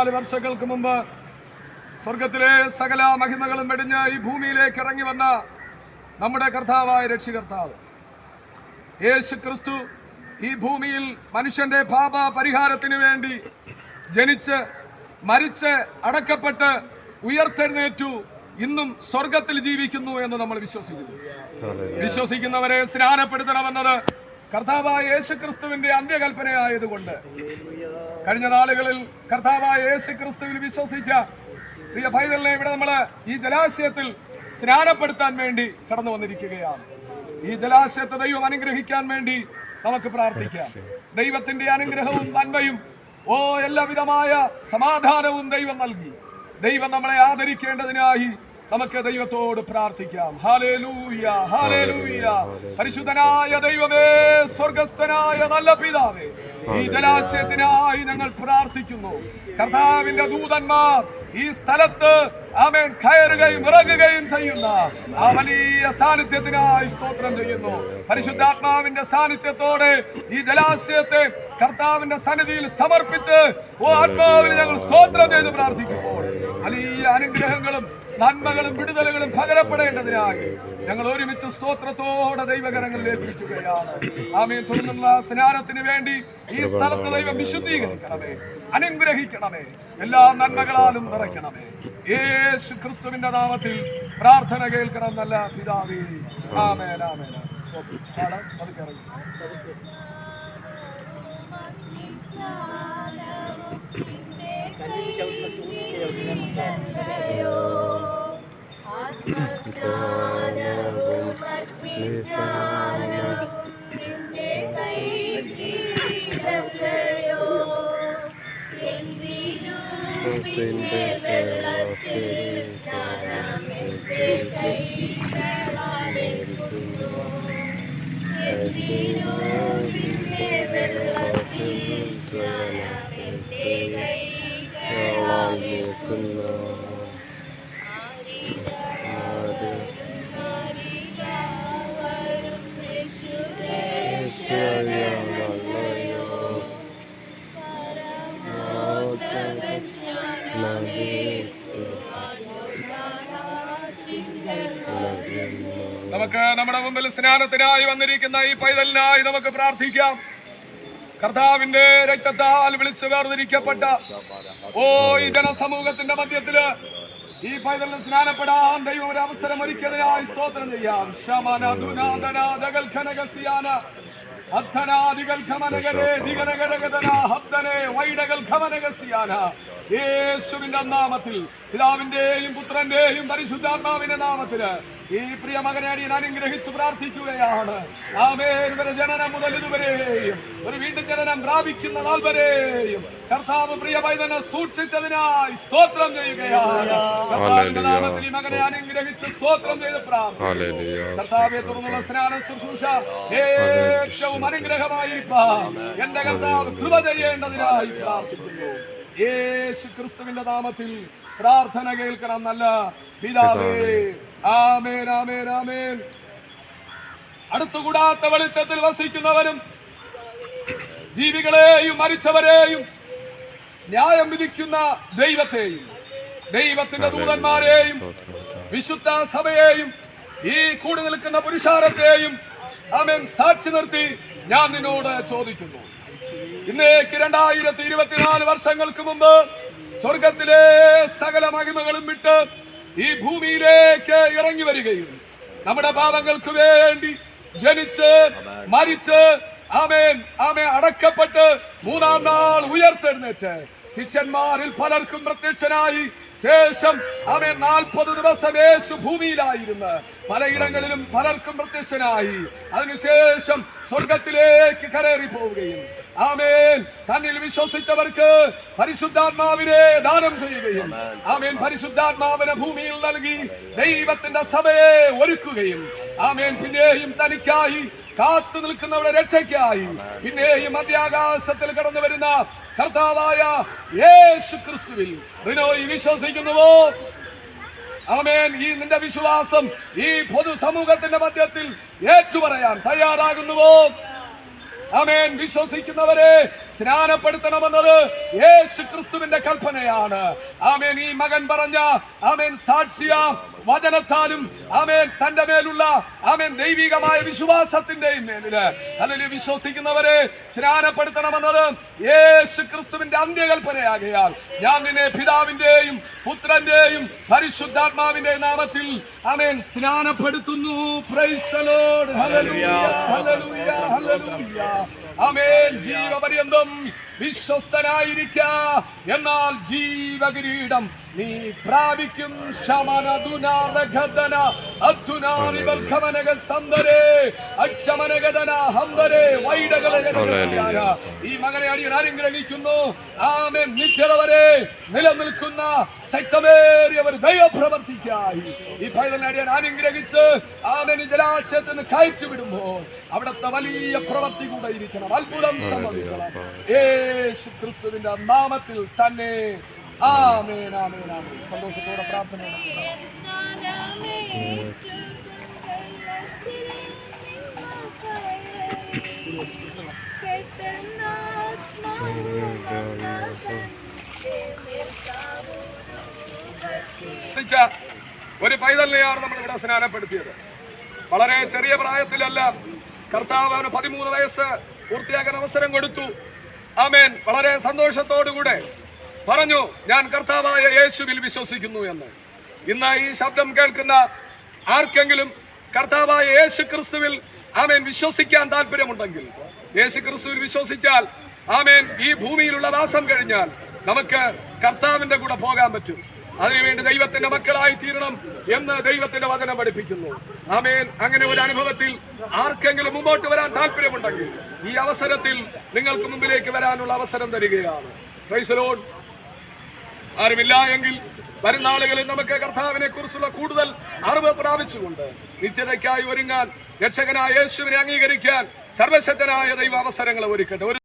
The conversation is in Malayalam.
4 വർഷങ്ങൾക്ക് മുമ്പ് സ്വർഗത്തിലെ സകല മഹിമകളും വെടിഞ്ഞ് ഈ ഭൂമിയിലേക്ക് ഇറങ്ങി വന്ന നമ്മുടെ കർത്താവായ രക്ഷികർത്താവ് യേശു ക്രിസ്തു ഈ ഭൂമിയിൽ മനുഷ്യന്റെ പാപ പരിഹാരത്തിന് വേണ്ടി ജനിച്ച് മരിച്ച് അടക്കപ്പെട്ട് ഉയർത്തെഴുന്നേറ്റു ഇന്നും സ്വർഗത്തിൽ ജീവിക്കുന്നു എന്ന് നമ്മൾ വിശ്വസിക്കുന്നു. വിശ്വസിക്കുന്നവരെ സ്നാനപ്പെടുത്തണമെന്നത് കർത്താവായ യേശു ക്രിസ്തുവിന്റെ അന്ത്യകൽപ്പനയായതുകൊണ്ട് കഴിഞ്ഞ നാളുകളിൽ കർത്താവായ യേശു ക്രിസ്തുവിൽ വിശ്വസിച്ച പ്രിയ പൈതലിനെ ഇവിടെ നമ്മൾ ഈ ജലാശയത്തിൽ സ്നാനപ്പെടുത്താൻ വേണ്ടി കടന്നു വന്നിരിക്കുകയാണ്. ഈ ജലാശയത്തെ ദൈവം അനുഗ്രഹിക്കാൻ വേണ്ടി നമുക്ക് പ്രാർത്ഥിക്കാം. ദൈവത്തിന്റെ അനുഗ്രഹവും നന്മയും എല്ലാവിധമായ സമാധാനവും ദൈവം നൽകി ദൈവം നമ്മളെ ആദരിക്കേണ്ടതിനായി നമുക്ക് ദൈവത്തോട് പ്രാർത്ഥിക്കാം. Hallelujah, hallelujah. പരിശുദ്ധനായ ദൈവമേ, സ്വർഗസ്ഥനായ നല്ല പിതാവേ, ഈ ജലാശയത്തിനായി ഞങ്ങൾ പ്രാർത്ഥിക്കുന്നു. കർത്താവിന്റെ ദൂതന്മാർ ഈ സ്ഥലത്ത് ആമേൻ കയറുകയും ഇറങ്ങുകയും ചെയ്യുന്ന ആ വലിയ സാന്നിധ്യത്തിനായി സ്തോത്രം ചെയ്യുന്നു. പരിശുദ്ധാത്മാവിന്റെ സാന്നിധ്യത്തോടെ ഈ ജലാശയത്തെ കർത്താവിന്റെ സന്നിധിയിൽ സമർപ്പിച്ച് ആത്മാവിൽ ഞങ്ങൾ സ്തോത്രം ചെയ്ത് പ്രാർത്ഥിക്കുമ്പോൾ വലിയ അനുഗ്രഹങ്ങളും നന്മകളും വിടുതലുകളും പകരപ്പെടേണ്ടതിനായി ഞങ്ങൾ ഒരുമിച്ച് സ്തോത്രത്തോടെ ദൈവകരങ്ങളിൽ ഏൽപ്പിക്കുകയാണ്. ആമേൻ. തുടർന്നുള്ള സ്നാനത്തിന് വേണ്ടി ഈ സ്ഥലത്ത് ദൈവം വിശുദ്ധീകരിക്കണമേ, അനുഗ്രഹിക്കണമേ, എല്ലാ നന്മകളാലും നിറയ്ക്കണമേ. യേശു ക്രിസ്തുവിന്റെ നാമത്തിൽ പ്രാർത്ഥന കേൾക്കണം നല്ല പിതാവേ. ആമേൻ, ആമേൻ. നമുക്ക് നമ്മുടെ മുമ്പിൽ സ്നാനത്തിനായി വന്നിരിക്കുന്ന ഈ പൈതലിനായി നമുക്ക് പ്രാർത്ഥിക്കാം. കർത്താവിന്റെ രക്തത്താൽ വിളിച്ചു വേർതിരിക്കപ്പെട്ട ഈ ജനസമൂഹത്തിന്റെ മധ്യത്തില് ഈ പൈതലിന് സ്നാനപ്പെടാൻ ദൈവം ഒരു അവസരം ഒരുക്കിയതിനായി സ്തോത്രം ചെയ്യാം. യേശുവിന്റെ നാമത്തിൽ, പിതാവിന്റെയും പുത്രന്റെയും പരിശുദ്ധാത്മാവിന്റെ നാമത്തില് ഈ പ്രിയ മകനെ അടിയൻ അനുഗ്രഹിച്ച് പ്രാർത്ഥിക്കുകയാണ്. ആമേൻ. ഇവരെ ജനനം മുതൽ ഇതുവരെയും ഒരു വീണ്ടും ജനനം പ്രാപിക്കുന്ന നാൾ വരെയും കർത്താവ് പ്രിയ പൈതനെ സൂക്ഷിച്ചതിനായി സ്തോത്രം ചെയ്യുകയാണ്. കർത്താവിന്റെ നാമത്തിൽ ഈ മകനെ അനുഗ്രഹിച്ച് സ്തോത്രം ചെയ്ത് പ്രാർത്ഥിക്കുന്നു. കർത്താവെ, തുടർന്നുള്ള സ്നാന ശുശ്രൂഷ ഏറ്റവും അനുഗ്രഹമായിരിക്കാം എന്റെ കർത്താവ് കൃപ ചെയ്യേണ്ടതിനായി പ്രാർത്ഥിക്കുന്നു. യേശു ക്രിസ്തുവിന്റെ നാമത്തിൽ പ്രാർത്ഥന കേൾക്കണം നല്ല പിതാവേ. ആമേൻ, ആമേൻ, ആമേൻ. അടുത്തുകൂടാത്ത വെളിച്ചത്തിൽ വസിക്കുന്നവനും ജീവികളെയും മരിച്ചവരെയും ന്യായം വിധിക്കുന്ന ദൈവത്തെയും ദൈവത്തിന്റെ ദൂതന്മാരെയും വിശുദ്ധ സഭയെയും ഈ കൂടി നിൽക്കുന്ന പുരുഷാരത്തെയും ആമേൻ സാക്ഷി നിർത്തി ഞാൻ നിന്നോട് ചോദിക്കുന്നു. ഇന്നേക്ക് 2024 വർഷങ്ങൾക്ക് മുമ്പ് സ്വർഗത്തിലെ സകല മഹിമകളും വിട്ട് ഈ ഭൂമിയിലേക്ക് ഇറങ്ങി വരികയും നമ്മുടെ പാപങ്ങൾക്ക് വേണ്ടി ജനിച്ച് മരിച്ച് ആമേൻ ആമേൻ അടക്കപ്പെട്ട് 3-ാം നാൾ ഉയർത്തെഴുന്നേറ്റ് ശിഷ്യന്മാരിൽ പലർക്കും പ്രത്യക്ഷനായി ശേഷം ആമേൻ 40 ദിവസം യേശു ഭൂമിയിലായിരുന്നു. പലയിടങ്ങളിലും പലർക്കും പ്രത്യക്ഷനായി. അതിനുശേഷം സ്വർഗത്തിലേക്ക് കയറി പോവുകയും ആമേൻ തന്നിൽ വിശ്വസിച്ചവർക്ക് പരിശുദ്ധാത്മാവിനെ ദാനം ചെയ്യുകയും ആമേൻ പരിശുദ്ധാത്മാവിനെ ഭൂമിയിൽ നൽകി ദൈവത്തിന്റെ സഭയെ ഒരുക്കുകയും ആമേൻ പിന്നെയും തനിക്കായി കാത്തു നിൽക്കുന്നവരുടെ രക്ഷയ്ക്കായി പിന്നെയും മധ്യാകാശത്തിൽ കടന്നു വരുന്ന കർത്താവായ യേശു ക്രിസ്തുവിൽ റിനോയി വിശ്വസിക്കുന്നുവോ? ആമേൻ. ഈ നിന്റെ വിശ്വാസം ഈ പൊതു സമൂഹത്തിന്റെ മധ്യത്തിൽ ഏറ്റുപറയാൻ തയ്യാറാകുന്നുവോ? ആമേൻ. വിശ്വസിക്കുന്നവരെ സ്നാനപ്പെടുത്തണമെന്നത് യേശു ക്രിസ്തുവിന്റെ കൽപ്പനയാണ്. ആമേൻ. ഈ മകൻ പറഞ്ഞ ആമേൻ സാക്ഷിയാം വചനത്താലും ആമേൻ തന്റെ മേലുള്ള ആമേൻ ദൈവികമായ വിശ്വാസത്തിന്റെയും മേലില് അല്ലെങ്കിൽ വിശ്വസിക്കുന്നവരെ സ്നാനപ്പെടുത്തണമെന്നത് യേശു ക്രിസ്തുവിന്റെ അന്ത്യകൽപ്പനയാകയാൽ ഞാൻ നിന്നെ പിതാവിന്റെയും പുത്രന്റെയും പരിശുദ്ധാത്മാവിന്റെയും നാമത്തിൽ ആമേൻ സ്നാനപ്പെടുത്തുന്നു. Praise the Lord. ഹല്ലേലൂയ, ഹല്ലേലൂയ, ഹല്ലേലൂയ. ആമേൻ. ജീവപര്യന്തം വിശ്വസ്തനായിരിക്ക, എന്നാൽ ജീവകിരീടം നീ പ്രാപിക്കും. ഈ മകനെ അടിയൻ അനുഗ്രഹിക്കുന്നു. ആമേൻ. നിത്യത വരെ നിലനിൽക്കുന്ന ശക്തമേറിയ ഒരു ദൈവപ്രവർത്തിക്കായി ഈ പൈതലിനെ അടിയൻ അനുഗ്രഹിച്ച് ആമേൻ ജലാശയത്തിന് കയറ്റി വിടുമ്പോൾ അവിടുത്തെ വലിയ പ്രവൃത്തി കൂടെ ഇരിക്കണം, അത്ഭുതം സംഭവിക്കണം. യേശു ക്രിസ്തുവിന്റെ നാമത്തിൽ തന്നെ. ആമേൻ, ആമേൻ, ആമേൻ. സന്തോഷത്തോടെ പ്രാർത്ഥന. ഒരു പൈതലിനെയാണ് നമ്മൾ ഇവിടെ സ്നാനപ്പെടുത്തിയത്. വളരെ ചെറിയ പ്രായത്തിലല്ല, കർത്താവ് അവന് 13 വയസ്സ് പൂർത്തിയാക്കാൻ അവസരം കൊടുത്തു. ആമേൻ. വളരെ സന്തോഷത്തോടുകൂടെ പറഞ്ഞു, ഞാൻ കർത്താവായ യേശുവിൽ വിശ്വസിക്കുന്നു എന്ന്. ഇന്ന് ഈ ശബ്ദം കേൾക്കുന്ന ആർക്കെങ്കിലും കർത്താവായ യേശു ക്രിസ്തുവിൽ ആമേൻ വിശ്വസിക്കാൻ താല്പര്യമുണ്ടെങ്കിൽ, യേശു ക്രിസ്തുവിൽ വിശ്വസിച്ചാൽ ആമേൻ ഈ ഭൂമിയിലുള്ള വാസം കഴിഞ്ഞാൽ നമുക്ക് കർത്താവിന്റെ കൂടെ പോകാൻ പറ്റും. അതിനുവേണ്ടി ദൈവത്തിന്റെ മക്കളായി തീരണം എന്ന് ദൈവത്തിന്റെ വചനം പഠിപ്പിക്കുന്നു. ആമേൻ. അങ്ങനെ ഒരു അനുഭവത്തിൽ ആർക്കെങ്കിലും മുമ്പോട്ട് വരാൻ താല്പര്യമുണ്ടെങ്കിൽ ഈ അവസരത്തിൽ നിങ്ങൾക്ക് മുമ്പിലേക്ക് വരാനുള്ള അവസരം തരികയാണ്. Price the Lord. ആരുമില്ല എങ്കിൽ വരുന്ന ആളുകളിൽ നമുക്ക് കർത്താവിനെ കുറിച്ചുള്ള കൂടുതൽ അറിവ് പ്രാപിച്ചുകൊണ്ട് നിത്യതയ്ക്കായി ഒരുങ്ങാൻ രക്ഷകനായ യേശുവിനെ അംഗീകരിക്കാൻ സർവശക്തനായ ദൈവ അവസരങ്ങളെ ഒരുക്കട്ടെ.